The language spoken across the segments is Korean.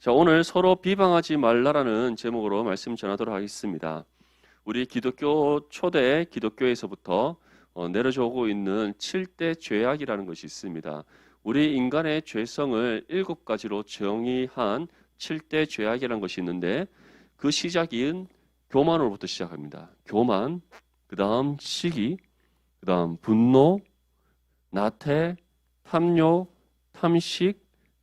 자, 오늘 서로 비방하지 말라라는 제목으로 말씀 전하도록 하겠습니다. 우리 기독교 초대 기독교에서부터 내려져 오고 있는 7대 죄악이라는 것이 있습니다. 우리 인간의 죄성을 7가지로 정의한 7대 죄악이라는 것이 있는데 그 시작인 교만으로부터 시작합니다. 교만, 그 다음 시기, 그 다음 분노, 나태, 탐욕, 탐식,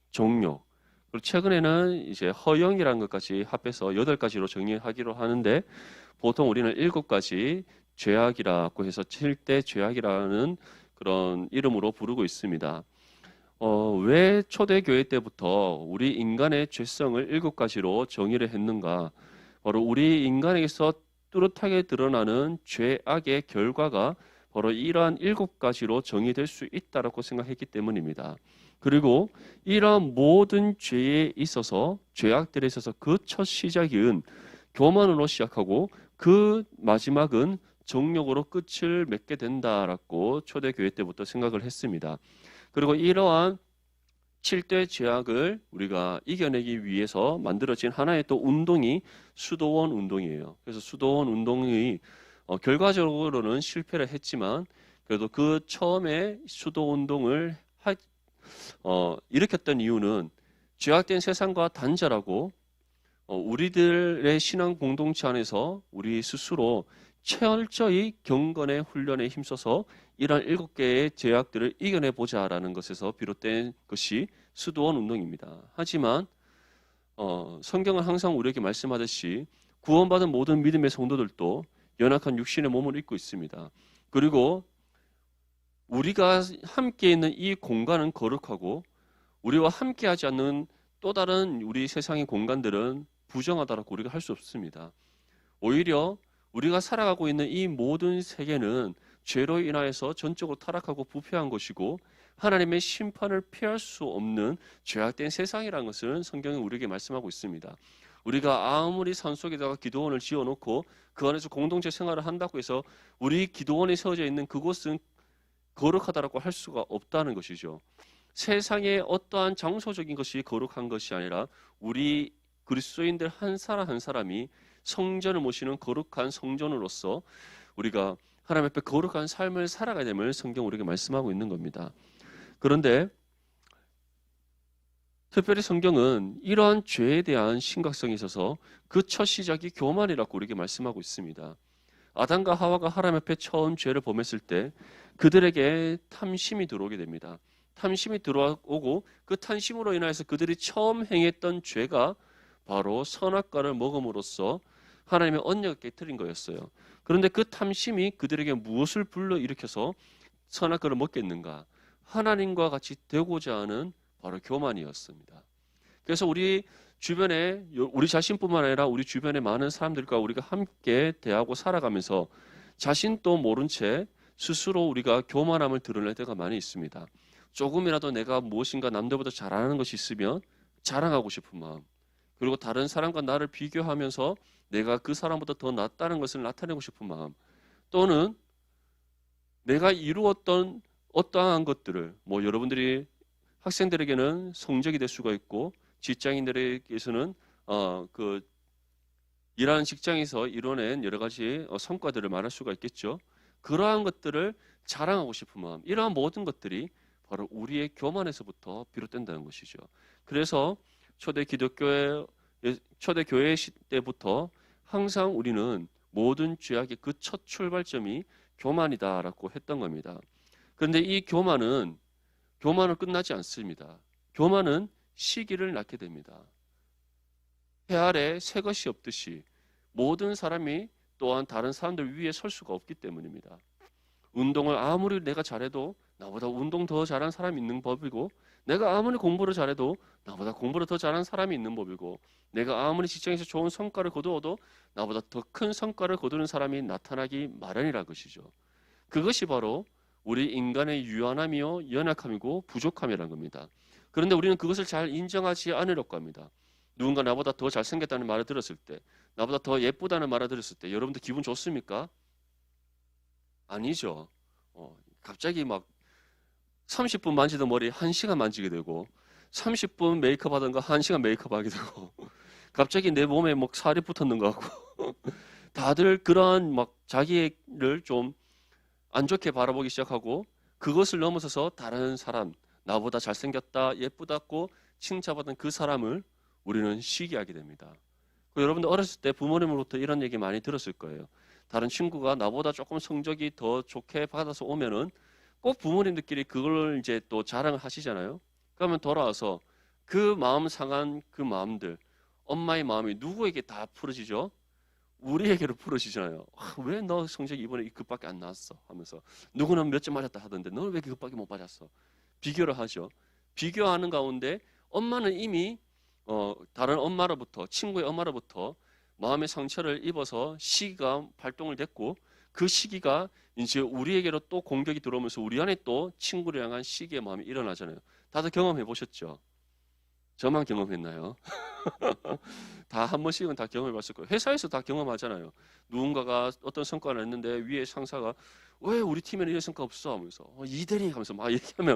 종욕. 그리고 최근에는 이제 허영이라는 것까지 합해서 8가지로 정의하기로 하는데 보통 우리는 7가지 죄악이라고 해서 7대 죄악이라는 그런 이름으로 부르고 있습니다. 왜 초대교회 때부터 우리 인간의 죄성을 7가지로 정의를 했는가? 바로 우리 인간에게서 뚜렷하게 드러나는 죄악의 결과가 바로 이러한 7가지로 정의될 수 있다라고 생각했기 때문입니다. 그리고 이러한 모든 죄에 있어서 죄악들에 있어서 그 첫 시작은 교만으로 시작하고 그 마지막은 정욕으로 끝을 맺게 된다라고 초대교회 때부터 생각을 했습니다. 그리고 이러한 7대 죄악을 우리가 이겨내기 위해서 만들어진 하나의 또 운동이 수도원 운동이에요. 그래서 수도원 운동이 결과적으로는 실패를 했지만 그래도 그 처음에 수도 운동을 일으켰던 이유는 죄악된 세상과 단절하고 우리들의 신앙 공동체 안에서 우리 스스로 철저히 경건의 훈련에 힘써서 이러한 7개의 죄악들을 이겨내보자라는 것에서 비롯된 것이 수도원 운동입니다. 하지만 성경은 항상 우리에게 말씀하듯이 구원받은 모든 믿음의 성도들도 연약한 육신의 몸을 입고 있습니다. 그리고 우리가 함께 있는 이 공간은 거룩하고 우리와 함께하지 않는 또 다른 우리 세상의 공간들은 부정하다라고 우리가 할 수 없습니다. 오히려 우리가 살아가고 있는 이 모든 세계는 죄로 인하여서 전적으로 타락하고 부패한 것이고 하나님의 심판을 피할 수 없는 죄악된 세상이라는 것을 성경이 우리에게 말씀하고 있습니다. 우리가 아무리 산속에다가 기도원을 지어놓고 그 안에서 공동체 생활을 한다고 해서 우리 기도원이 세워져 있는 그곳은 거룩하다라고 할 수가 없다는 것이죠. 세상의 어떠한 장소적인 것이 거룩한 것이 아니라 우리 그리스도인들 한 사람 한 사람이 성전을 모시는 거룩한 성전으로서 우리가 하나님 앞에 거룩한 삶을 살아가야 됨을 성경 우리에게 말씀하고 있는 겁니다. 그런데 특별히 성경은 이러한 죄에 대한 심각성에 있어서 그 첫 시작이 교만이라고 우리에게 말씀하고 있습니다. 아담과 하와가 하나님 앞에 처음 죄를 범했을 때 그들에게 탐심이 들어오게 됩니다. 탐심이 들어오고 그 탐심으로 인해서 그들이 처음 행했던 죄가 바로 선악과를 먹음으로써 하나님의 언약을 깨뜨린 거였어요. 그런데 그 탐심이 그들에게 무엇을 불러일으켜서 선악과를 먹겠는가? 하나님과 같이 되고자 하는 바로 교만이었습니다. 그래서 우리 주변에 우리 자신뿐만 아니라 우리 주변의 많은 사람들과 우리가 함께 대하고 살아가면서 자신도 모른 채 스스로 우리가 교만함을 드러낼 때가 많이 있습니다. 조금이라도 내가 무엇인가 남들보다 잘하는 것이 있으면 자랑하고 싶은 마음, 그리고 다른 사람과 나를 비교하면서 내가 그 사람보다 더 낫다는 것을 나타내고 싶은 마음, 또는 내가 이루었던 어떠한 것들을 여러분들이 학생들에게는 성적이 될 수가 있고 직장인들에게서는 그 일하는 직장에서 이뤄낸 여러 가지 성과들을 말할 수가 있겠죠. 그러한 것들을 자랑하고 싶은 마음, 이러한 모든 것들이 바로 우리의 교만에서부터 비롯된다는 것이죠. 그래서 초대 교회 시대부터 항상 우리는 모든 죄악의 그 첫 출발점이 교만이다라고 했던 겁니다. 그런데 이 교만은 끝나지 않습니다. 교만은 시기를 낳게 됩니다. 해 아래 새 것이 없듯이 모든 사람이 또한 다른 사람들 위에 설 수가 없기 때문입니다. 운동을 아무리 내가 잘해도 나보다 운동 더 잘한 사람이 있는 법이고, 내가 아무리 공부를 잘해도 나보다 공부를 더 잘한 사람이 있는 법이고, 내가 아무리 직장에서 좋은 성과를 거두어도 나보다 더 큰 성과를 거두는 사람이 나타나기 마련이라 것이죠. 그것이 바로 우리 인간의 유한함이요 연약함이고 부족함이라는 겁니다. 그런데 우리는 그것을 잘 인정하지 않으려고 합니다. 누군가 나보다 더 잘생겼다는 말을 들었을 때, 나보다 더 예쁘다는 말을 들었을 때 여러분들 기분 좋습니까? 아니죠. 갑자기 막 30분 만지던 머리 1시간 만지게 되고 30분 메이크업 하던가 1시간 메이크업 하게 되고 갑자기 내 몸에 막 살이 붙었는 것 같고 다들 그러한 막 자기를 좀 안 좋게 바라보기 시작하고 그것을 넘어서서 다른 사람, 나보다 잘생겼다, 예쁘다고 칭찬받은 그 사람을 우리는 시기하게 됩니다. 여러분들 어렸을 때 부모님으로부터 이런 얘기 많이 들었을 거예요. 다른 친구가 나보다 조금 성적이 더 좋게 받아서 오면은 꼭 부모님들끼리 그걸 이제 또 자랑을 하시잖아요. 그러면 돌아와서 그 마음 상한 그 마음들, 엄마의 마음이 누구에게 다 풀어지죠? 우리에게로 풀어지잖아요. 왜 너 성적이 이번에 그밖에 안 나왔어? 하면서 누구는 몇 점 맞았다 하던데 너는 왜 그밖에 못 맞았어? 비교를 하죠. 비교하는 가운데 엄마는 이미 다른 엄마로부터 친구의 엄마로부터 마음의 상처를 입어서 시기가 발동을 됐고 그 시기가 이제 우리에게로 또 공격이 들어오면서 우리 안에 또 친구를 향한 시기의 마음이 일어나잖아요. 다들 경험해 보셨죠? 저만 경험했나요? 다 한 번씩은 다 경험해 봤을 거예요. 회사에서 다 경험하잖아요. 누군가가 어떤 성과를 냈는데 위에 상사가 왜 우리 팀에는 이런 성과 없어? 하면서 이대리 하면서 막 얘기하면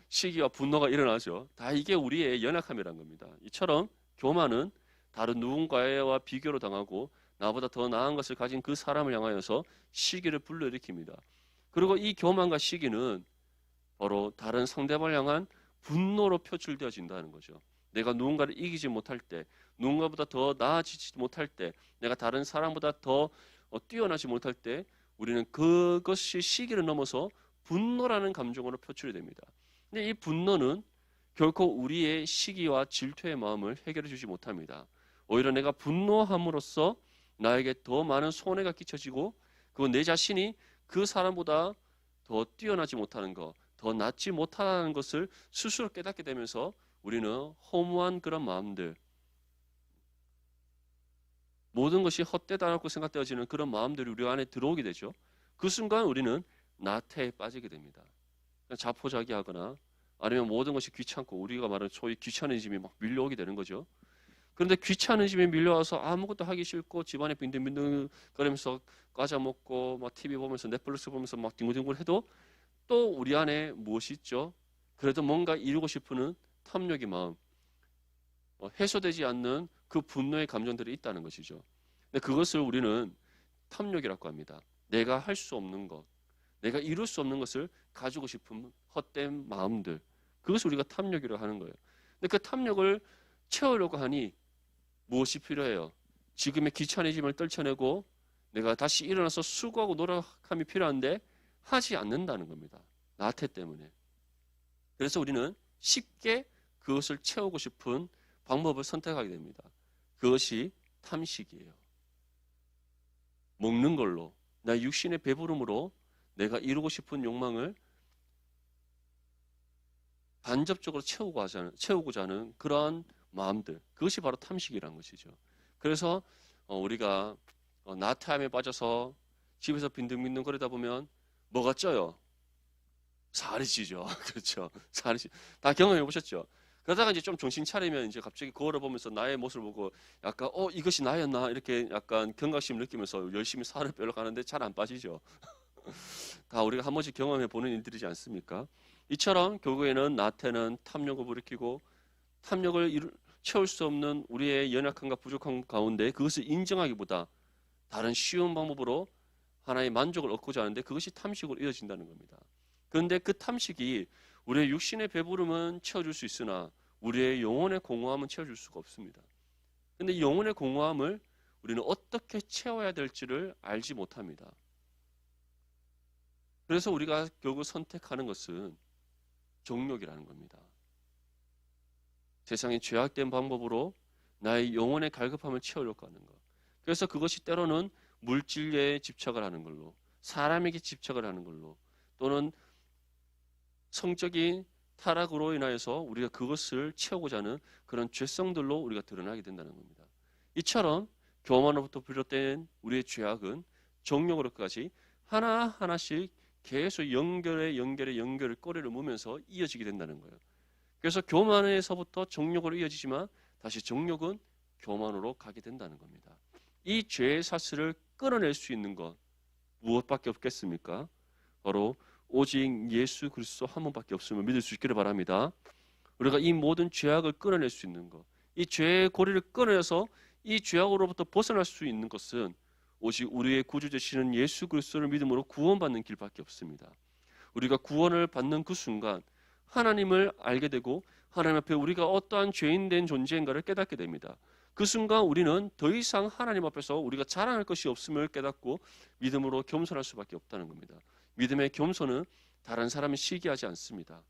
시기와 분노가 일어나죠. 다 이게 우리의 연약함이란 겁니다. 이처럼 교만은 다른 누군가와 비교로 당하고 나보다 더 나은 것을 가진 그 사람을 향하여서 시기를 불러일으킵니다. 그리고 이 교만과 시기는 바로 다른 상대방을 향한 분노로 표출되어진다는 거죠. 내가 누군가를 이기지 못할 때, 누군가보다 더 나아지지 못할 때, 내가 다른 사람보다 더 뛰어나지 못할 때 우리는 그것이 시기를 넘어서 분노라는 감정으로 표출이 됩니다. 근데 이 분노는 결코 우리의 시기와 질투의 마음을 해결해 주지 못합니다. 오히려 내가 분노함으로써 나에게 더 많은 손해가 끼쳐지고 그리고 내 자신이 그 사람보다 더 뛰어나지 못하는 것, 더 낫지 못하는 것을 스스로 깨닫게 되면서 우리는 허무한 그런 마음들, 모든 것이 헛되다라고 생각되어지는 그런 마음들이 우리 안에 들어오게 되죠. 그 순간 우리는 나태에 빠지게 됩니다. 자포자기하거나 아니면 모든 것이 귀찮고 우리가 말하는 소위 귀차니즘이 막 밀려오게 되는 거죠. 그런데 귀차니즘이 밀려와서 아무것도 하기 싫고 집안에 빈둥빈둥거리면서 과자 먹고 막 TV 보면서 넷플릭스 보면서 막 뒹굴뒹굴 해도 또 우리 안에 무엇이 있죠? 그래도 뭔가 이루고 싶은 탐욕의 마음, 해소되지 않는 그 분노의 감정들이 있다는 것이죠. 근데 그것을 우리는 탐욕이라고 합니다. 내가 할 수 없는 것, 내가 이룰 수 없는 것을 가지고 싶은 헛된 마음들, 그것을 우리가 탐욕이라고 하는 거예요. 근데 그 탐욕을 채우려고 하니 무엇이 필요해요? 지금의 귀차니즘을 떨쳐내고 내가 다시 일어나서 수고하고 노력함이 필요한데 하지 않는다는 겁니다. 나태 때문에. 그래서 우리는 쉽게 그것을 채우고 싶은 방법을 선택하게 됩니다. 그것이 탐식이에요. 먹는 걸로, 나 육신의 배부름으로 내가 이루고 싶은 욕망을 간접적으로 채우고자 하는 그러한 마음들, 그것이 바로 탐식이라는 것이죠. 그래서 우리가 나태함에 빠져서 집에서 빈둥빈둥 거리다 보면 뭐가 쪄요? 살이 찌죠. 그렇죠. 살이 다 경험해 보셨죠? 그러다가 이제 좀 정신 차리면 이제 갑자기 거울을 보면서 나의 모습을 보고 약간 이것이 나였나 이렇게 약간 경각심을 느끼면서 열심히 살을 빼러 가는데 잘 안 빠지죠. 다 우리가 한 번씩 경험해 보는 일들이지 않습니까? 이처럼 결국에는 나태는 탐욕을 불이키고 탐욕을 채울 수 없는 우리의 연약함과 부족함 가운데 그것을 인정하기보다 다른 쉬운 방법으로 하나의 만족을 얻고자 하는데 그것이 탐식으로 이어진다는 겁니다. 그런데 그 탐식이 우리의 육신의 배부름은 채워줄 수 있으나 우리의 영혼의 공허함은 채워줄 수가 없습니다. 그런데 영혼의 공허함을 우리는 어떻게 채워야 될지를 알지 못합니다. 그래서 우리가 결국 선택하는 것은 정욕이라는 겁니다. 세상의 죄악된 방법으로 나의 영혼의 갈급함을 채우려고 하는 것. 그래서 그것이 때로는 물질에 집착을 하는 걸로, 사람에게 집착을 하는 걸로, 또는 성적인 타락으로 인하여서 우리가 그것을 채우고자 하는 그런 죄성들로 우리가 드러나게 된다는 겁니다. 이처럼 교만으로부터 비롯된 우리의 죄악은 정욕으로까지 하나하나씩 계속 연결을 꼬리를 무면서 이어지게 된다는 거예요. 그래서 교만에서부터 정욕으로 이어지지만 다시 정욕은 교만으로 가게 된다는 겁니다. 이 죄의 사슬을 끊어낼 수 있는 것 무엇밖에 없겠습니까? 바로 오직 예수 그리스도 한 분밖에 없음을 믿을 수 있기를 바랍니다. 우리가 이 모든 죄악을 끊어낼 수 있는 것, 이 죄의 고리를 끊어내서 이 죄악으로부터 벗어날 수 있는 것은 오직 우리의 구주 되시는 예수 그리스도를 믿음으로 구원받는 길밖에 없습니다. 우리가 구원을 받는 그 순간 하나님을 알게 되고 하나님 앞에 우리가 어떠한 죄인된 존재인가를 깨닫게 됩니다. 그 순간 우리는 더 이상 하나님 앞에서 우리가 자랑할 것이 없음을 깨닫고 믿음으로 겸손할 수밖에 없다는 겁니다. 믿음의 겸손은 다른 사람을 시기하지 않습니다.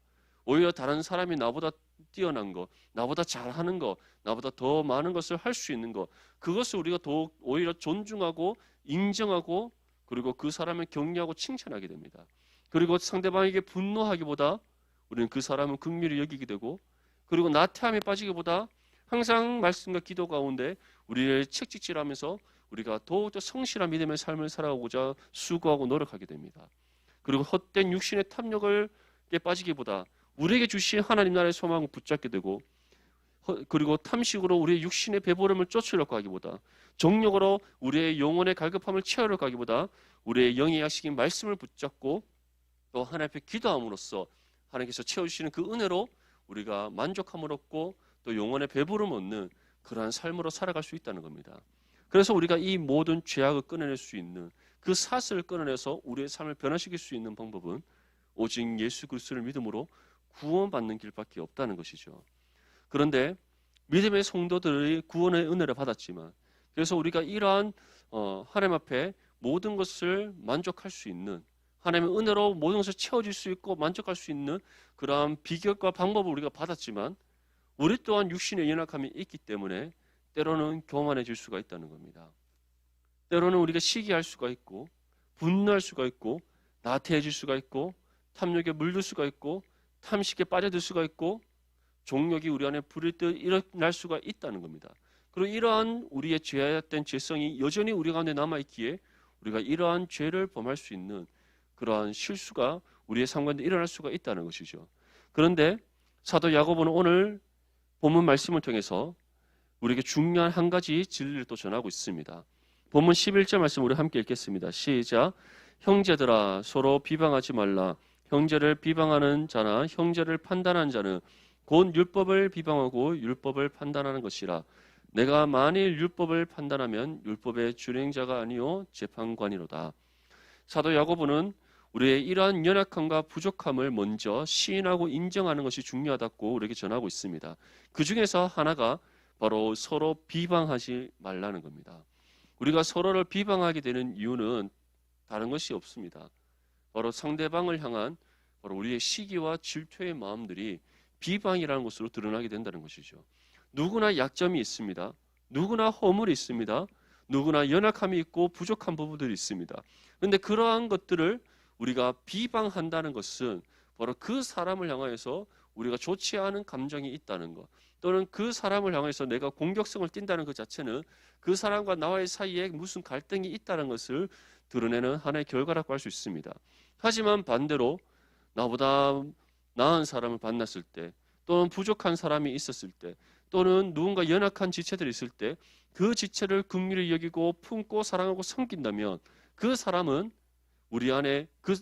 오히려 다른 사람이 나보다 뛰어난 것, 나보다 잘하는 것, 나보다 더 많은 것을 할 수 있는 것, 그것을 우리가 더욱 오히려 존중하고 인정하고 그리고 그 사람을 격려하고 칭찬하게 됩니다. 그리고 상대방에게 분노하기보다 우리는 그 사람을 긍휼히 여기게 되고 그리고 나태함에 빠지기보다 항상 말씀과 기도 가운데 우리를 책찍질하면서 우리가 더욱더 성실한 믿음의 삶을 살아가고자 수고하고 노력하게 됩니다. 그리고 헛된 육신의 탐욕을 빠지기보다 우리에게 주신 하나님 나라의 소망을 붙잡게 되고 그리고 탐식으로 우리의 육신의 배부름을 쫓으려고 하기보다 정욕으로 우리의 영혼의 갈급함을 채우려고 하기보다 우리의 영의 약식인 말씀을 붙잡고 또 하나님 앞에 기도함으로써 하나님께서 채워주시는 그 은혜로 우리가 만족함을 얻고 또 영혼의 배부름을 얻는 그러한 삶으로 살아갈 수 있다는 겁니다. 그래서 우리가 이 모든 죄악을 끊어낼 수 있는 그 사슬을 끊어내서 우리의 삶을 변화시킬 수 있는 방법은 오직 예수 그리스도를 믿음으로 구원받는 길밖에 없다는 것이죠. 그런데 믿음의 성도들이 구원의 은혜를 받았지만 그래서 우리가 이러한 하나님 앞에 모든 것을 만족할 수 있는 하나님의 은혜로 모든 것을 채워질 수 있고 만족할 수 있는 그러한 비결과 방법을 우리가 받았지만 우리 또한 육신의 연약함이 있기 때문에 때로는 교만해질 수가 있다는 겁니다. 때로는 우리가 시기할 수가 있고 분노할 수가 있고 나태해질 수가 있고 탐욕에 물들 수가 있고 탐식에 빠져들 수가 있고 종욕이 우리 안에 불일 듯 일어날 수가 있다는 겁니다. 그리고 이러한 우리의 죄악된 죄성이 여전히 우리 가운데 남아있기에 우리가 이러한 죄를 범할 수 있는 그러한 실수가 우리의 삶 가운데 일어날 수가 있다는 것이죠. 그런데 사도 야고보는 오늘 본문 말씀을 통해서 우리에게 중요한 한 가지 진리를 또 전하고 있습니다. 본문 11절 말씀 우리 함께 읽겠습니다. 시작. 형제들아 서로 비방하지 말라. 형제를 비방하는 자나 형제를 판단하는 자는 곧 율법을 비방하고 율법을 판단하는 것이라. 내가 만일 율법을 판단하면 율법의 준행자가 아니요 재판관이로다. 사도 야고보는 우리의 이러한 연약함과 부족함을 먼저 시인하고 인정하는 것이 중요하다고 우리에게 전하고 있습니다. 그 중에서 하나가 바로 서로 비방하지 말라는 겁니다. 우리가 서로를 비방하게 되는 이유는 다른 것이 없습니다. 바로 상대방을 향한 바로 우리의 시기와 질투의 마음들이 비방이라는 것으로 드러나게 된다는 것이죠. 누구나 약점이 있습니다. 누구나 허물이 있습니다. 누구나 연약함이 있고 부족한 부분들이 있습니다. 그런데 그러한 것들을 우리가 비방한다는 것은 바로 그 사람을 향하여서 우리가 좋지 않은 감정이 있다는 것 또는 그 사람을 향해서 내가 공격성을 띈다는 것 자체는 그 사람과 나와의 사이에 무슨 갈등이 있다는 것을 드러내는 하나의 결과라고 할 수 있습니다. 하지만 반대로 나보다 나은 사람을 만났을 때 또는 부족한 사람이 있었을 때 또는 누군가 연약한 지체들이 있을 때 그 지체를 긍휼히 여기고 품고 사랑하고 섬긴다면 그 사람은 우리 안에 그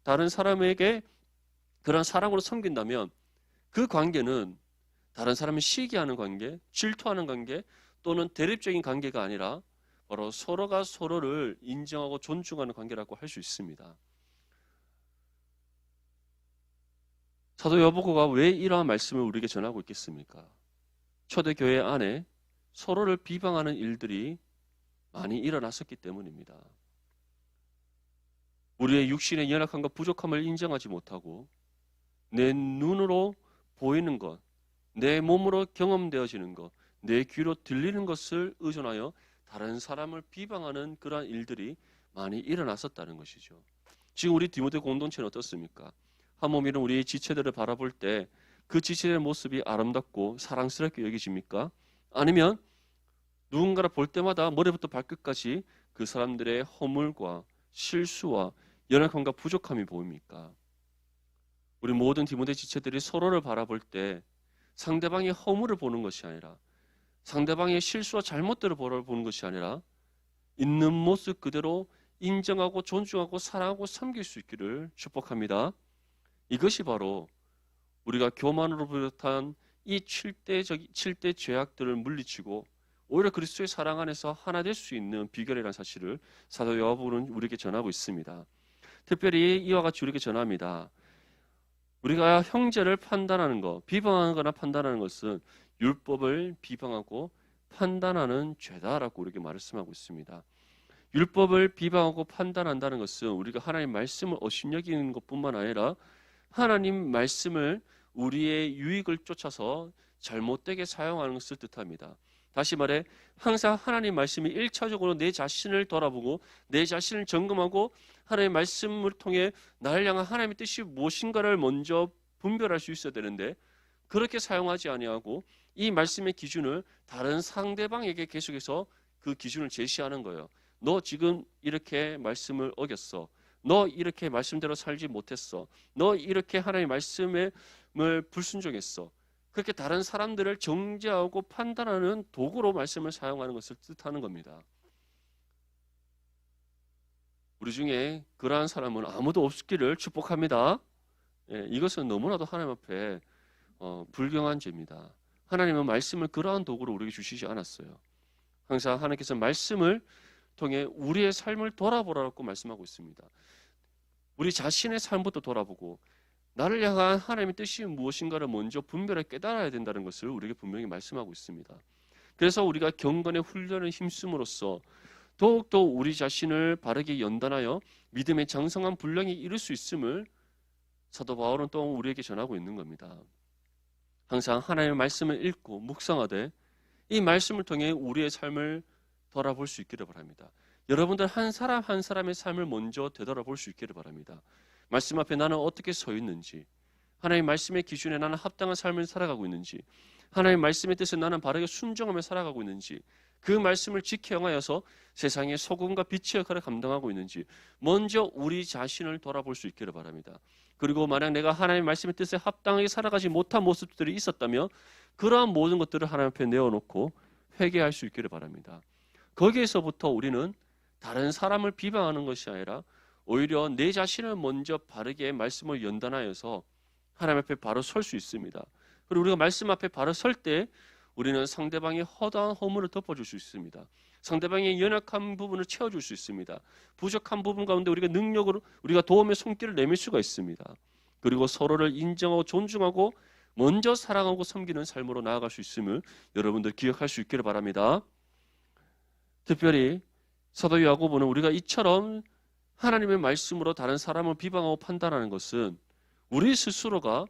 다른 사람에게 그런 사랑으로 섬긴다면 그 관계는 다른 사람을 시기하는 관계, 질투하는 관계 또는 대립적인 관계가 아니라 바로 서로가 서로를 인정하고 존중하는 관계라고 할 수 있습니다. 사도 야고보가 왜 이러한 말씀을 우리에게 전하고 있겠습니까? 초대교회 안에 서로를 비방하는 일들이 많이 일어났었기 때문입니다. 우리의 육신의 연약함과 부족함을 인정하지 못하고 내 눈으로 보이는 것, 내 몸으로 경험되어지는 것, 내 귀로 들리는 것을 의존하여 다른 사람을 비방하는 그러한 일들이 많이 일어났었다는 것이죠. 지금 우리 디모데 공동체는 어떻습니까? 한 몸이는 우리 지체들을 바라볼 때 그 지체의 모습이 아름답고 사랑스럽게 여기십니까? 아니면 누군가를 볼 때마다 머리부터 발끝까지 그 사람들의 허물과 실수와 연약함과 부족함이 보입니까? 우리 모든 디모데 지체들이 서로를 바라볼 때 상대방의 허물을 보는 것이 아니라 상대방의 실수와 잘못들을 보는 것이 아니라 있는 모습 그대로 인정하고 존중하고 사랑하고 섬길 수 있기를 축복합니다. 이것이 바로 우리가 교만으로 비롯한 이 7대 죄악들을 물리치고 오히려 그리스도의 사랑 안에서 하나 될 수 있는 비결이라는 사실을 사도 야고보는 우리에게 전하고 있습니다. 특별히 이와 같이 우리에게 전합니다. 우리가 형제를 판단하는 것, 비방하거나 판단하는 것은 율법을 비방하고 판단하는 죄다라고 우리에게 말씀하고 있습니다. 율법을 비방하고 판단한다는 것은 우리가 하나님 말씀을 업신여기는 것뿐만 아니라 하나님 말씀을 우리의 유익을 쫓아서 잘못되게 사용하는 것을 뜻합니다. 다시 말해 항상 하나님 말씀이 1차적으로 내 자신을 돌아보고 내 자신을 점검하고 하나님의 말씀을 통해 나를 향한 하나님의 뜻이 무엇인가를 먼저 분별할 수 있어야 되는데 그렇게 사용하지 아니하고 이 말씀의 기준을 다른 상대방에게 계속해서 그 기준을 제시하는 거예요. 너 지금 이렇게 말씀을 어겼어. 너 이렇게 말씀대로 살지 못했어. 너 이렇게 하나님의 말씀을 불순종했어. 그렇게 다른 사람들을 정죄하고 판단하는 도구로 말씀을 사용하는 것을 뜻하는 겁니다. 우리 중에 그러한 사람은 아무도 없기를 축복합니다. 예, 이것은 너무나도 하나님 앞에 불경한 죄입니다. 하나님은 말씀을 그러한 도구로 우리에게 주시지 않았어요. 항상 하나님께서 말씀을 통해 우리의 삶을 돌아보라고 말씀하고 있습니다. 우리 자신의 삶부터 돌아보고 나를 향한 하나님의 뜻이 무엇인가를 먼저 분별해 깨달아야 된다는 것을 우리에게 분명히 말씀하고 있습니다. 그래서 우리가 경건의 훈련을 힘쓰므로써 더욱더 우리 자신을 바르게 연단하여 믿음의 장성한 분량에 이룰 수 있음을 사도 바울은 또 우리에게 전하고 있는 겁니다. 항상 하나님의 말씀을 읽고 묵상하되 이 말씀을 통해 우리의 삶을 돌아볼 수 있기를 바랍니다. 여러분들 한 사람 한 사람의 삶을 먼저 되돌아볼 수 있기를 바랍니다. 말씀 앞에 나는 어떻게 서 있는지, 하나님의 말씀의 기준에 나는 합당한 삶을 살아가고 있는지, 하나님의 말씀의 뜻에 나는 바르게 순종하며 살아가고 있는지, 그 말씀을 지켜 행하여서 세상의 소금과 빛의 역할을 감당하고 있는지 먼저 우리 자신을 돌아볼 수 있기를 바랍니다. 그리고 만약 내가 하나님의 말씀의 뜻에 합당하게 살아가지 못한 모습들이 있었다면 그러한 모든 것들을 하나님 앞에 내어놓고 회개할 수 있기를 바랍니다. 거기에서부터 우리는 다른 사람을 비방하는 것이 아니라 오히려 내 자신을 먼저 바르게 말씀을 연단하여서 하나님 앞에 바로 설 수 있습니다. 그리고 우리가 말씀 앞에 바로 설 때 우리는 상대방의 허다한 허물을 덮어줄 수 있습니다. 상대방의 연약한 부분을 채워줄 수 있습니다. 부족한 부분 가운데 우리가 능력으로 우리가 도움의 손길을 내밀 수가 있습니다. 그리고 서로를 인정하고 존중하고 먼저 사랑하고 섬기는 삶으로 나아갈 수 있음을 여러분들 기억할 수 있기를 바랍니다. 특별히 사도 야고보는 우리가 이처럼 하나님의 말씀으로 다른 사람을 비방하고 판단하는 것은 우리 스스로가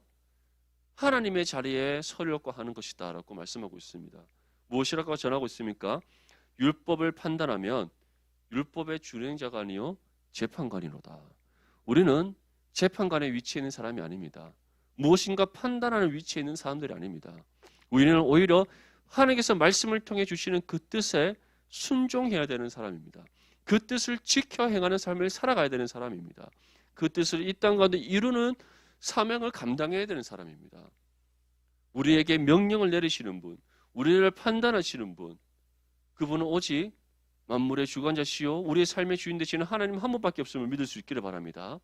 하나님의 자리에 서려고 하는 것이다 라고 말씀하고 있습니다. 무엇이라고 전하고 있습니까? 율법을 판단하면 율법의 준행자가 아니요 재판관이로다. 우리는 재판관의 위치에 있는 사람이 아닙니다. 무엇인가 판단하는 위치에 있는 사람들이 아닙니다. 우리는 오히려 하나님께서 말씀을 통해 주시는 그 뜻에 순종해야 되는 사람입니다. 그 뜻을 지켜 행하는 삶을 살아가야 되는 사람입니다. 그 뜻을 이 땅 가운데 이루는 사명을 감당해야 되는 사람입니다. 우리에게 명령을 내리시는 분, 우리를 판단하시는 분, 그분은 오직 만물의 주관자시요 우리의 삶의 주인 되시는 하나님 한 분밖에 없음을 믿을 수 있기를 바랍니다.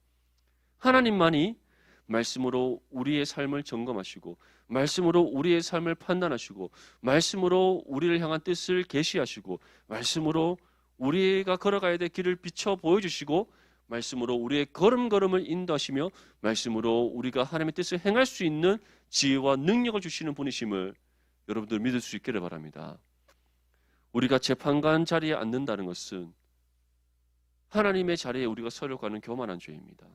하나님만이 말씀으로 우리의 삶을 점검하시고 말씀으로 우리의 삶을 판단하시고 말씀으로 우리를 향한 뜻을 계시하시고 말씀으로 우리가 걸어가야 될 길을 비춰 보여주시고 말씀으로 우리의 걸음걸음을 인도하시며 말씀으로 우리가 하나님의 뜻을 행할 수 있는 지혜와 능력을 주시는 분이심을 여러분들 믿을 수 있기를 바랍니다. 우리가 재판관 자리에 앉는다는 것은 하나님의 자리에 우리가 서려고 하는 교만한 죄입니다.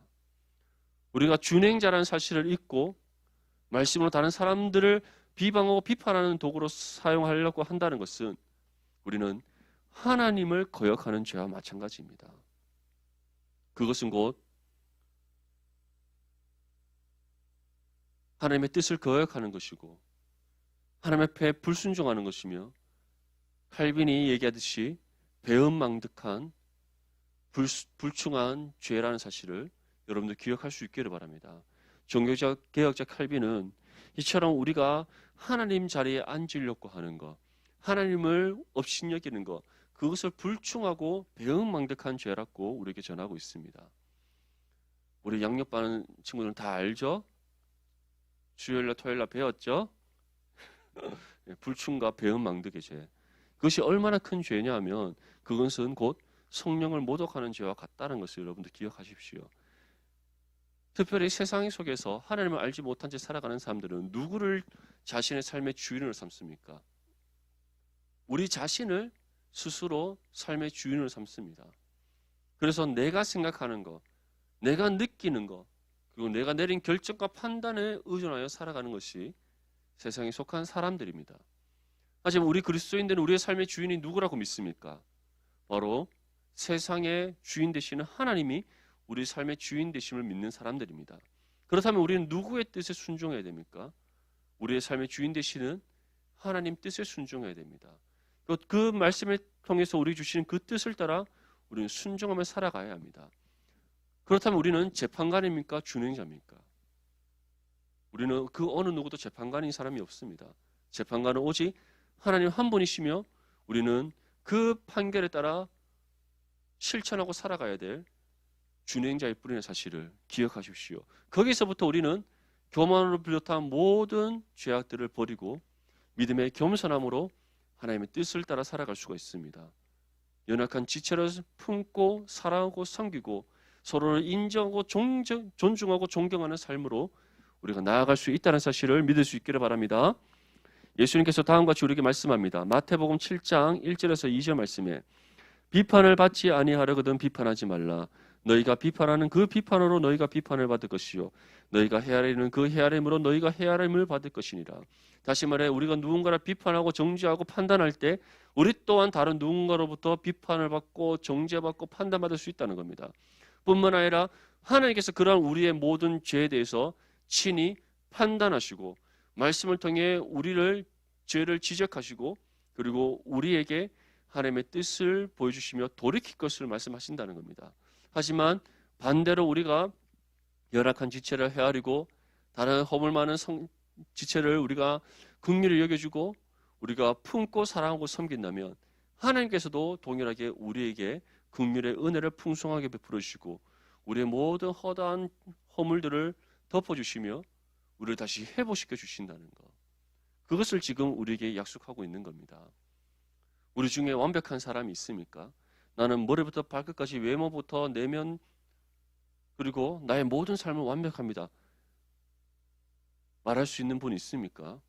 우리가 준행자라는 사실을 잊고 말씀으로 다른 사람들을 비방하고 비판하는 도구로 사용하려고 한다는 것은 우리는 하나님을 거역하는 죄와 마찬가지입니다. 그것은 곧 하나님의 뜻을 거역하는 것이고 하나님 앞에 불순종하는 것이며 칼빈이 얘기하듯이 배은망덕한 불충한 죄라는 사실을 여러분들 기억할 수 있기를 바랍니다. 종교적 개혁자 칼빈은 이처럼 우리가 하나님 자리에 앉으려고 하는 것, 하나님을 업신여기는 것, 그것을 불충하고 배은망덕한 죄라고 우리에게 전하고 있습니다. 우리 양육받는 친구들은 다 알죠? 수요일날 토요일날 배웠죠? 불충과 배은망덕의 죄. 그것이 얼마나 큰 죄냐 하면 그것은 곧 성령을 모독하는 죄와 같다는 것을 여러분들 기억하십시오. 특별히 세상 속에서 하나님을 알지 못한 채 살아가는 사람들은 누구를 자신의 삶의 주인으로 삼습니까? 우리 자신을 스스로 삶의 주인으로 삼습니다. 그래서 내가 생각하는 것, 내가 느끼는 것, 그리고 내가 내린 결정과 판단에 의존하여 살아가는 것이 세상에 속한 사람들입니다. 하지만 우리 그리스도인들은 우리의 삶의 주인이 누구라고 믿습니까? 바로 세상의 주인 되시는 하나님이 우리 삶의 주인 되심을 믿는 사람들입니다. 그렇다면 우리는 누구의 뜻에 순종해야 됩니까? 우리의 삶의 주인 되시는 하나님 뜻에 순종해야 됩니다. 그 말씀을 통해서 우리 주시는 그 뜻을 따라 우리는 순종하며 살아가야 합니다. 그렇다면 우리는 재판관입니까? 준행자입니까? 우리는 그 어느 누구도 재판관인 사람이 없습니다. 재판관은 오직 하나님 한 분이시며 우리는 그 판결에 따라 실천하고 살아가야 될 준행자일 뿐이라는 사실을 기억하십시오. 거기서부터 우리는 교만으로 비롯한 모든 죄악들을 버리고 믿음의 겸손함으로 하나님의 뜻을 따라 살아갈 수가 있습니다. 연약한 지체를 품고 사랑하고 섬기고 서로를 인정하고 존중하고 존경하는 삶으로 우리가 나아갈 수 있다는 사실을 믿을 수 있기를 바랍니다. 예수님께서 다음과 같이 우리에게 말씀합니다. 마태복음 7장 1절에서 2절 말씀에 비판을 받지 아니하려거든 비판하지 말라. 너희가 비판하는 그 비판으로 너희가 비판을 받을 것이요 너희가 헤아리는 그 헤아림으로 너희가 헤아림을 받을 것이니라. 다시 말해 우리가 누군가를 비판하고 정죄하고 판단할 때 우리 또한 다른 누군가로부터 비판을 받고 정죄받고 판단받을 수 있다는 겁니다. 뿐만 아니라 하나님께서 그러한 우리의 모든 죄에 대해서 친히 판단하시고 말씀을 통해 우리를 죄를 지적하시고 그리고 우리에게 하나님의 뜻을 보여주시며 돌이킬 것을 말씀하신다는 겁니다. 하지만 반대로 우리가 열악한 지체를 헤아리고 다른 허물 많은 지체를 우리가 긍휼히 여겨주고 우리가 품고 사랑하고 섬긴다면 하나님께서도 동일하게 우리에게 긍휼의 은혜를 풍성하게 베풀어 주시고 우리의 모든 허다한 허물들을 덮어주시며 우리를 다시 회복시켜 주신다는 것. 그것을 지금 우리에게 약속하고 있는 겁니다. 우리 중에 완벽한 사람이 있습니까? 나는 머리부터 발끝까지 외모부터 내면 그리고 나의 모든 삶은 완벽합니다. 말할 수 있는 분이 있습니까?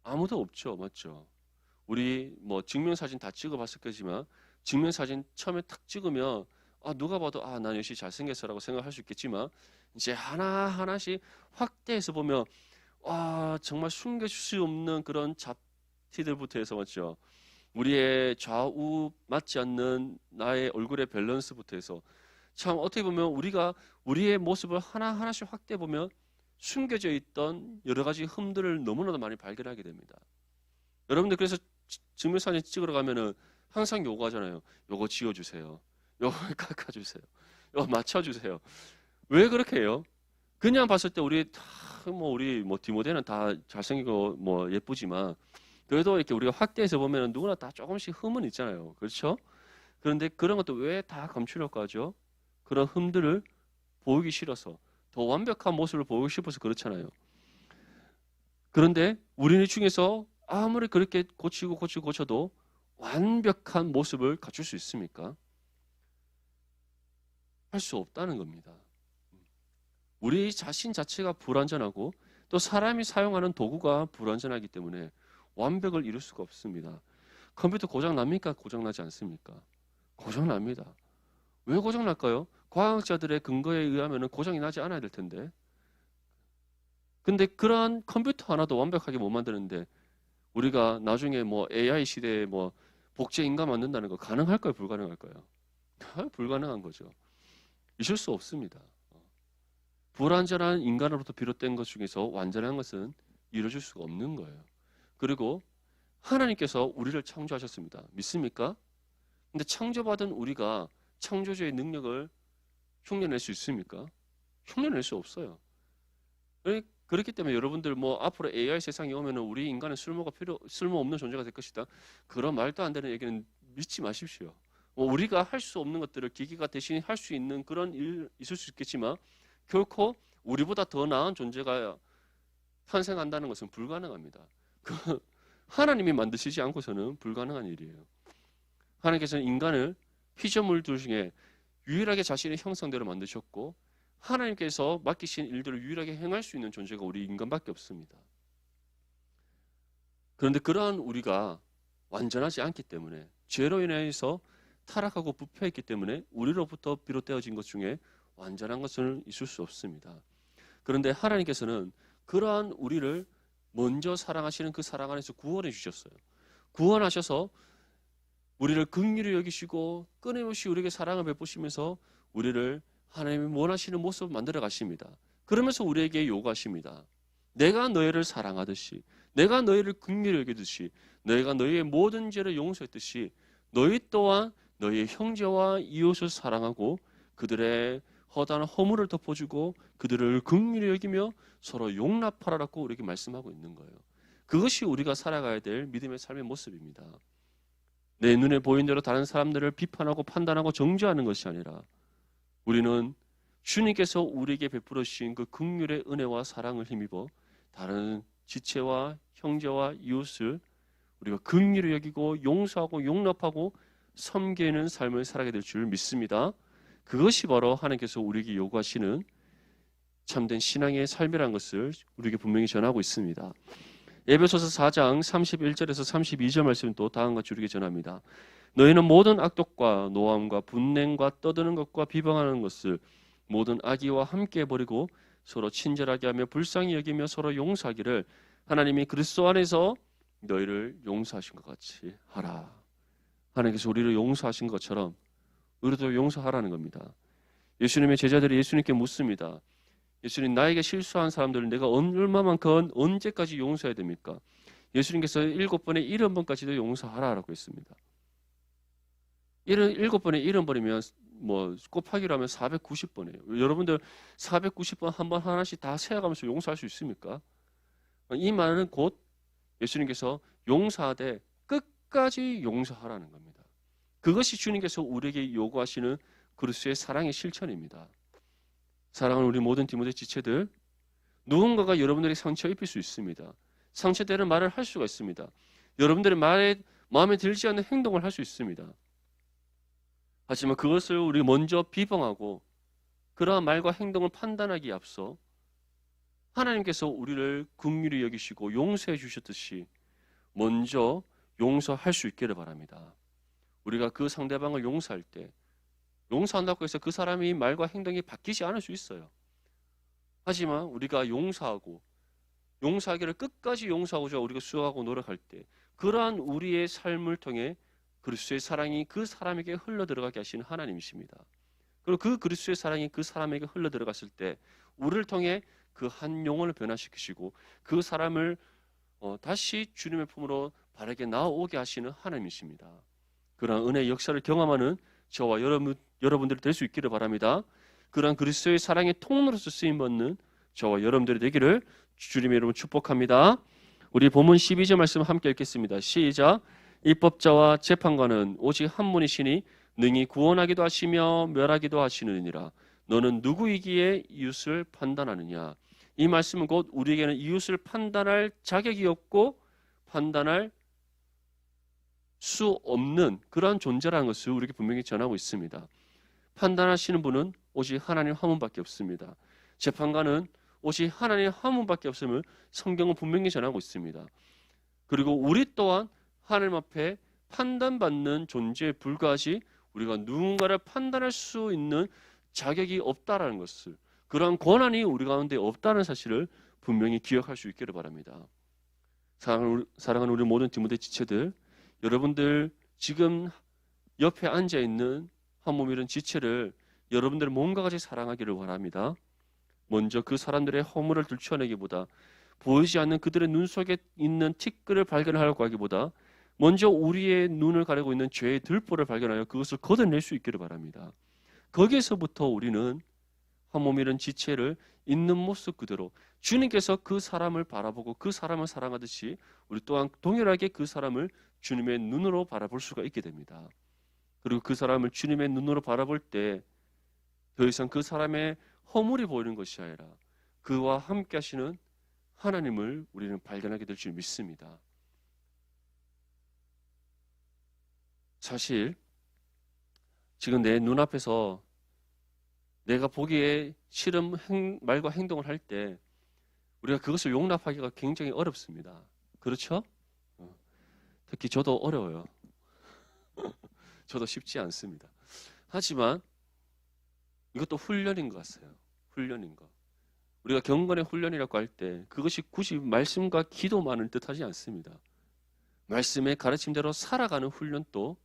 아무도 없죠. 맞죠? 우리 증명사진 다 찍어봤을 거지만 증명사진 처음에 탁 찍으면 누가 봐도 난 역시 잘생겼어라고 생각할 수 있겠지만 이제 하나하나씩 확대해서 보면 정말 숨길 수 없는 그런 잡티들부터 해서 맞죠? 우리의 좌우 맞지 않는 나의 얼굴의 밸런스부터 해서 참 어떻게 보면 우리가 우리의 모습을 하나하나씩 확대해 보면 숨겨져 있던 여러 가지 흠들을 너무나도 많이 발견하게 됩니다. 여러분들 그래서 증명사진 찍으러 가면은 항상 요거 하잖아요. 요거 지워주세요. 요거 깎아주세요. 요거 맞춰주세요. 왜 그렇게 해요? 그냥 봤을 때 우리 디모데는 다 잘생기고 예쁘지만 그래도 이렇게 우리가 확대해서 보면 누구나 다 조금씩 흠은 있잖아요. 그렇죠? 그런데 그런 것도 왜 다 감추려고 하죠? 그런 흠들을 보이기 싫어서 더 완벽한 모습을 보이고 싶어서 그렇잖아요. 그런데 우리 중에서 아무리 그렇게 고쳐도 완벽한 모습을 갖출 수 있습니까? 할 수 없다는 겁니다. 우리 자신 자체가 불완전하고 또 사람이 사용하는 도구가 불완전하기 때문에 완벽을 이룰 수가 없습니다. 컴퓨터 고장납니까? 고장나지 않습니까? 고장납니다. 왜 고장날까요? 과학자들의 근거에 의하면 고장이 나지 않아야 될 텐데. 근데 그러한 컴퓨터 하나도 완벽하게 못 만드는데 우리가 나중에 AI 시대에 복제 인간 만든다는 거 가능할까요? 불가능할까요? 불가능한 거죠. 있을 수 없습니다. 불완전한 인간으로부터 비롯된 것 중에서 완전한 것은 이루어질 수가 없는 거예요. 그리고 하나님께서 우리를 창조하셨습니다. 믿습니까? 근데 창조받은 우리가 창조주의 능력을 흉내낼 수 있습니까? 흉내낼 수 없어요. 그렇기 때문에 여러분들 앞으로 AI 세상이 오면 우리 인간은 쓸모없는 존재가 될 것이다. 그런 말도 안 되는 얘기는 믿지 마십시오. 우리가 할 수 없는 것들을 기계가 대신 할 수 있는 그런 일 있을 수 있겠지만 결코 우리보다 더 나은 존재가 탄생한다는 것은 불가능합니다. 그 하나님이 만드시지 않고서는 불가능한 일이에요. 하나님께서는 인간을 피조물들 중에 유일하게 자신의 형상대로 만드셨고 하나님께서 맡기신 일들을 유일하게 행할 수 있는 존재가 우리 인간밖에 없습니다. 그런데 그러한 우리가 완전하지 않기 때문에 죄로 인해서 타락하고 부패했기 때문에 우리로부터 비롯되어진 것 중에 완전한 것은 있을 수 없습니다. 그런데 하나님께서는 그러한 우리를 먼저 사랑하시는 그 사랑 안에서 구원해 주셨어요. 구원하셔서 우리를 긍휼히 여기시고 끊임없이 우리에게 사랑을 베푸시면서 우리를 하나님이 원하시는 모습을 만들어 가십니다. 그러면서 우리에게 요구하십니다. 내가 너희를 사랑하듯이, 내가 너희를 긍휼히 여기듯이, 너희가 너희의 모든 죄를 용서했듯이 너희 또한 너희의 형제와 이웃을 사랑하고 그들의 허다한 허물을 덮어주고 그들을 긍휼히 여기며 서로 용납하라고 우리에게 말씀하고 있는 거예요. 그것이 우리가 살아가야 될 믿음의 삶의 모습입니다. 내 눈에 보이는 대로 다른 사람들을 비판하고 판단하고 정죄하는 것이 아니라 우리는 주님께서 우리에게 베풀어 주신 그 긍휼의 은혜와 사랑을 힘입어 다른 지체와 형제와 이웃을 우리가 긍휼히 여기고 용서하고 용납하고 섬기는 삶을 살아가게 될 줄 믿습니다. 그것이 바로 하나님께서 우리에게 요구하시는 참된 신앙의 삶이라는 것을 우리에게 분명히 전하고 있습니다. 에베소서 4장 31절에서 32절 말씀은 또 다음과 같이 우리에게 전합니다. 너희는 모든 악독과 노함과 분냉과 떠드는 것과 비방하는 것을 모든 악의와 함께 버리고 서로 친절하게 하며 불쌍히 여기며 서로 용서하기를 하나님이 그리스도 안에서 너희를 용서하신 것 같이 하라. 하나님께서 우리를 용서하신 것처럼 우리도 용서하라는 겁니다. 예수님의 제자들이 예수님께 묻습니다. 예수님, 나에게 실수한 사람들을 내가 얼마만큼 언제까지 용서해야 됩니까? 예수님께서 7번에 70번까지도 용서하라라고 했습니다. 7번에 70번이면 뭐 곱하기로 하면 490번이에요. 여러분들 490번 한 번 하나씩 다 세어가면서 용서할 수 있습니까? 이 말은 곧 예수님께서 용서하되 끝까지 용서하라는 겁니다. 그것이 주님께서 우리에게 요구하시는 그리스도의 사랑의 실천입니다. 사랑하는 우리 모든 디모데 지체들, 누군가가 여러분들에게 상처 입힐 수 있습니다. 상처되는 말을 할 수가 있습니다. 여러분들의 말에 마음에 들지 않는 행동을 할 수 있습니다. 하지만 그것을 우리 먼저 비방하고 그러한 말과 행동을 판단하기에 앞서 하나님께서 우리를 긍휼히 여기시고 용서해 주셨듯이 먼저 용서할 수 있기를 바랍니다. 우리가 그 상대방을 용서할 때 용서한다고 해서 그 사람이 말과 행동이 바뀌지 않을 수 있어요. 하지만 우리가 용서하기를 끝까지 용서하고자 우리가 수고하고 노력할 때 그러한 우리의 삶을 통해 그리스도의 사랑이 그 사람에게 흘러들어가게 하시는 하나님이십니다. 그리고 그 그리스도의 사랑이 그 사람에게 흘러들어갔을 때 우리를 통해 그 한 영혼을 변화시키시고 그 사람을 다시 주님의 품으로 바르게 나아오게 하시는 하나님이십니다. 그러한 은혜의 역사를 경험하는 저와 여러분들이 될 수 있기를 바랍니다. 그러한 그리스도의 사랑의 통로로서 쓰임받는 저와 여러분들이 되기를 주님의 이름으로 축복합니다. 우리 본문 12절 말씀 함께 읽겠습니다. 시작. 입법자와 재판관은 오직 한 분이시니 능히 구원하기도 하시며 멸하기도 하시느니라. 너는 누구이기에 이웃을 판단하느냐. 이 말씀은 곧 우리에게는 이웃을 판단할 자격이 없고 판단할 수 없는 그러한 존재라는 것을 우리에게 분명히 전하고 있습니다. 판단하시는 분은 오직 하나님 한 분밖에 없습니다. 재판관은 오직 하나님 한 분밖에 없음을 성경은 분명히 전하고 있습니다. 그리고 우리 또한 하나님 앞에 판단받는 존재에 불과하지 우리가 누군가를 판단할 수 있는 자격이 없다라는 것을, 그러한 권한이 우리 가운데 없다는 사실을 분명히 기억할 수 있기를 바랍니다. 사랑하는 우리 모든 디모데 지체들, 여러분들 지금 옆에 앉아있는 한 몸 이룬 지체를 여러분들 몸과 같이 사랑하기를 원합니다. 먼저 그 사람들의 허물을 들춰내기보다 보이지 않는 그들의 눈 속에 있는 티끌을 발견하려고 하기보다 먼저 우리의 눈을 가리고 있는 죄의 들보를 발견하여 그것을 걷어낼 수 있기를 바랍니다. 거기에서부터 우리는 한 몸 이룬 지체를 있는 모습 그대로 주님께서 그 사람을 바라보고 그 사람을 사랑하듯이 우리 또한 동일하게 그 사람을 주님의 눈으로 바라볼 수가 있게 됩니다. 그리고 그 사람을 주님의 눈으로 바라볼 때 더 이상 그 사람의 허물이 보이는 것이 아니라 그와 함께 하시는 하나님을 우리는 발견하게 될 줄 믿습니다. 사실 지금 내 눈앞에서 내가 보기에 싫은 말과 행동을 할 때 우리가 그것을 용납하기가 굉장히 어렵습니다. 그렇죠? 특히 저도 어려워요. 저도 쉽지 않습니다. 하지만 이것도 훈련인 것 같아요. 훈련인 것. 우리가 경건의 훈련이라고 할 때 그것이 굳이 말씀과 기도만을 뜻하지 않습니다. 말씀의 가르침대로 살아가는 훈련도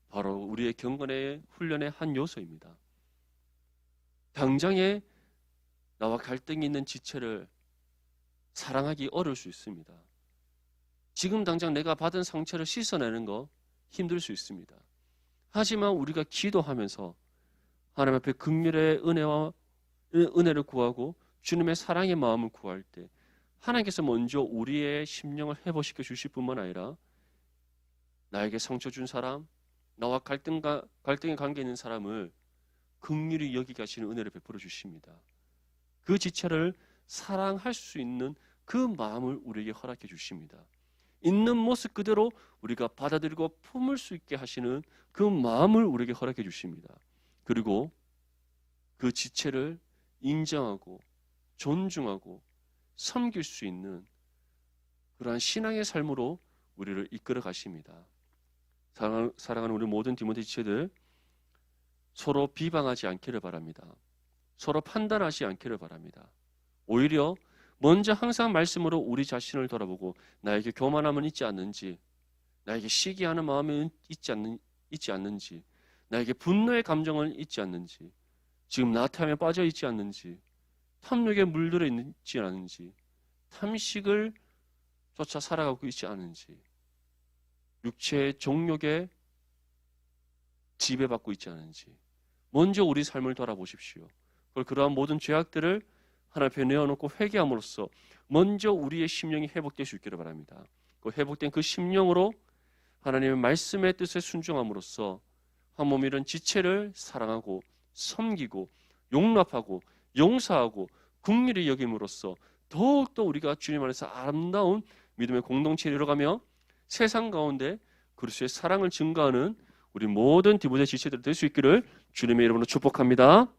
바로 우리의 경건의 훈련의 한 요소입니다. 당장에 나와 갈등이 있는 지체를 사랑하기 어려울 수 있습니다. 지금 당장 내가 받은 상처를 씻어내는 거 힘들 수 있습니다. 하지만 우리가 기도하면서 하나님 앞에 긍휼의 은혜를 구하고 주님의 사랑의 마음을 구할 때 하나님께서 먼저 우리의 심령을 회복시켜 주실 뿐만 아니라 나에게 상처 준 사람, 나와 갈등의 관계 있는 사람을 긍휼히 여기게 하시는 은혜를 베풀어 주십니다. 그 지체를 사랑할 수 있는 그 마음을 우리에게 허락해 주십니다. 있는 모습 그대로 우리가 받아들이고 품을 수 있게 하시는 그 마음을 우리에게 허락해 주십니다. 그리고 그 지체를 인정하고 존중하고 섬길 수 있는 그러한 신앙의 삶으로 우리를 이끌어 가십니다. 사랑하는 우리 모든 디모데 지체들, 서로 비방하지 않기를 바랍니다. 서로 판단하지 않기를 바랍니다. 오히려 먼저 항상 말씀으로 우리 자신을 돌아보고 나에게 교만함은 있지 않는지, 나에게 시기하는 마음이 있지 않는지, 나에게 분노의 감정은 있지 않는지, 지금 나태함에 빠져 있지 않는지, 탐욕에 물들어 있지 않은지, 탐식을 쫓아 살아가고 있지 않은지, 육체의 정욕에 지배받고 있지 않은지 먼저 우리 삶을 돌아보십시오. 그러한 모든 죄악들을 하나님 앞에 내어놓고 회개함으로써 먼저 우리의 심령이 회복될 수 있기를 바랍니다. 그 회복된 그 심령으로 하나님의 말씀의 뜻에 순종함으로써 한 몸 이런 지체를 사랑하고 섬기고 용납하고 용서하고 긍휼히 여김으로써 더욱더 우리가 주님 안에서 아름다운 믿음의 공동체를 이뤄가며 세상 가운데 그리스도의 사랑을 증거하는 우리 모든 디모데 지체들 될 수 있기를 주님의 이름으로 축복합니다.